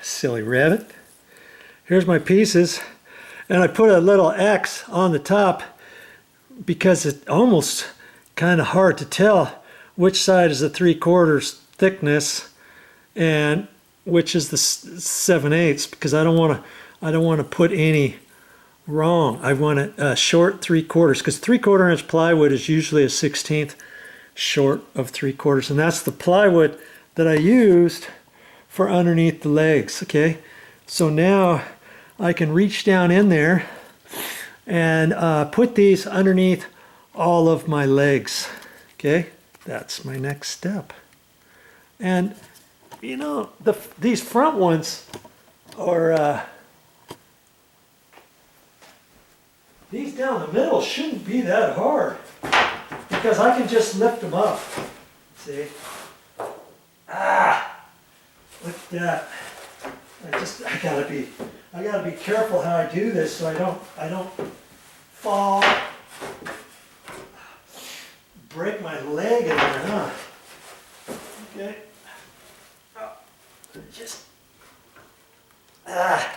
Silly rabbit. Here's my pieces. And I put a little X on the top because it's almost kind of hard to tell which side is the 3/4 thickness and which is the 7/8, because I don't want to put any wrong. I want a short 3/4, because 3/4 inch plywood is usually a 1/16 short of 3/4, and that's the plywood that I used for underneath the legs. Okay, so now I can reach down in there and put these underneath all of my legs. Okay, that's my next step. And you know, these front ones are these down the middle shouldn't be that hard, because I can just lift them up. See? Look at that. I gotta be careful how I do this so I don't fall, break my leg in there, huh? Okay. Just I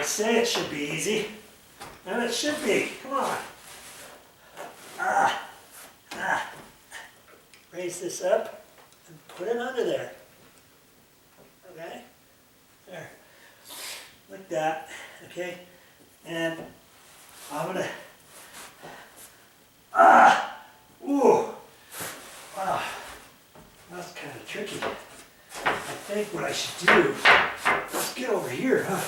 say it should be easy, and it should be. Come on. Raise this up and put it under there. Okay? There. Like that. Okay? And I'm gonna ooh. Wow. That's kind of tricky. I think what I should do is get over here, huh?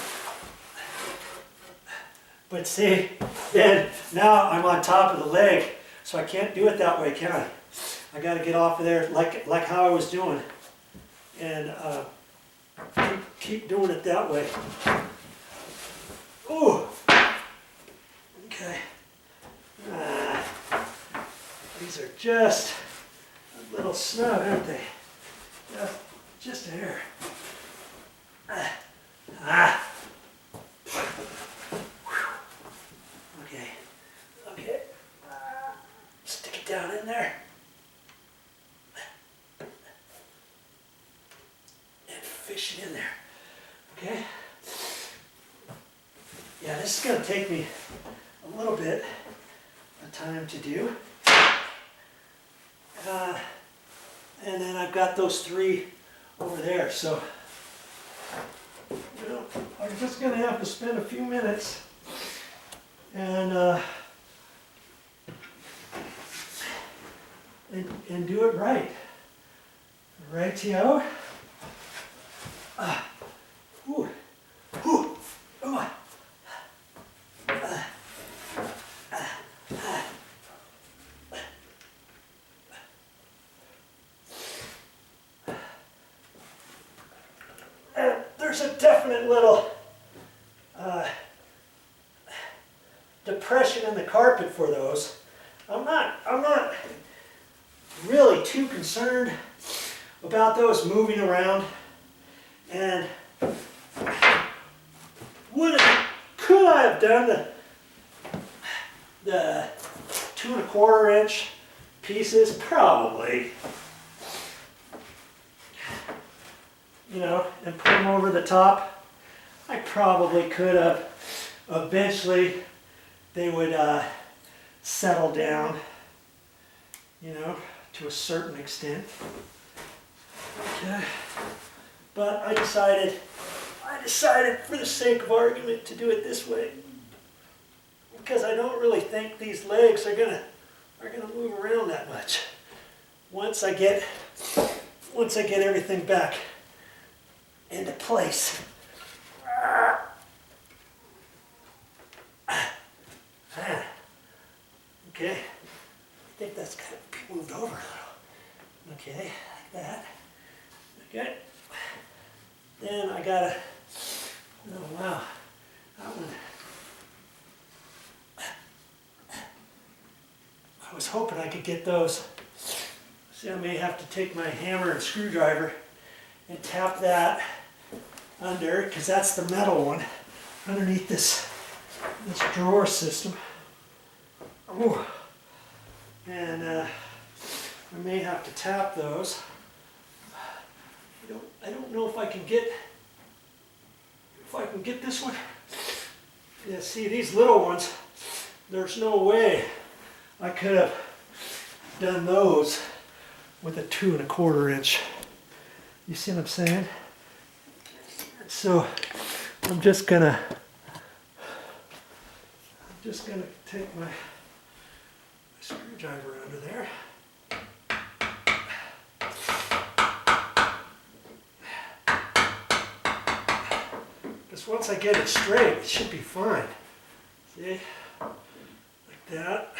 But see, then now I'm on top of the leg, so I can't do it that way, can I? I got to get off of there like how I was doing, and keep doing it that way. Ooh. Okay. These are just a little snug, aren't they? Just a hair. Okay. Stick it down in there. And fish it in there. Okay? Yeah, this is going to take me a little bit of time to do. And then I've got those 3 over there, so you know, I'm just going to have to spend a few minutes and do it right. Rightio. Come on. There's a definite little depression in the carpet for those. I'm not really too concerned about those moving around. And could I have done the 2 1/4 inch pieces? Probably. You know, and put them over the top. I probably could have. Eventually, they would settle down, you know, to a certain extent. Okay. But I decided for the sake of argument to do it this way, because I don't really think these legs are gonna move around that much once I get everything back into place. Okay, I think that's kind of moved over a little. Okay, like that. Okay. Then I gotta, oh wow, that one. I was hoping I could get those. See, I may have to take my hammer and screwdriver and tap that under, because that's the metal one, underneath this drawer system. Ooh. And I may have to tap those can get this one. Yeah, see these little ones, there's no way I could have done those with a 2 1/4 inch. You see what I'm saying? So I'm just gonna take my screwdriver under there. Because once I get it straight, it should be fine. See? Like that.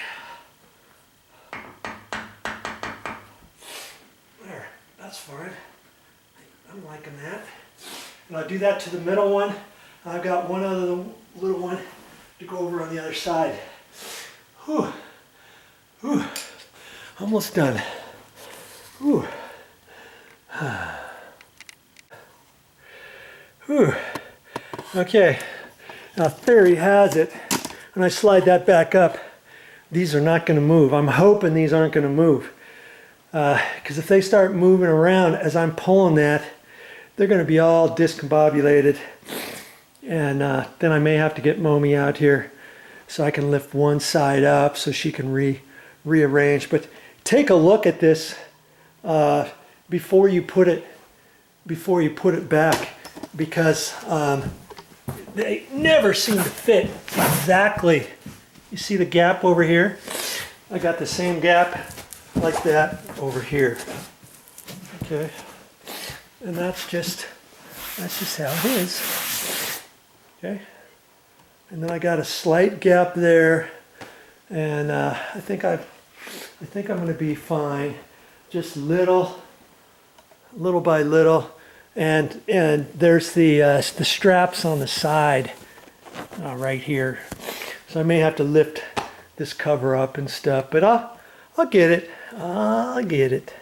There, that's fine. I'm liking that. And I'll do that to the middle one. I've got one other little one to go over on the other side. Whew. Whew. Almost done. Whew. Whew. Okay, now theory has it, when I slide that back up, these are not going to move. I'm hoping these aren't going to move. Because if they start moving around as I'm pulling that, they're going to be all discombobulated. And then I may have to get Momi out here so I can lift one side up so she can rearrange. But take a look at this before you put it back, because they never seem to fit exactly. You see the gap over here? I got the same gap like that over here. Okay, and that's just how it is. Okay, and then I got a slight gap there, and I think I'm going to be fine. Just little by little. And there's the straps on the side right here, so I may have to lift this cover up and stuff, but I'll get it. I'll get it.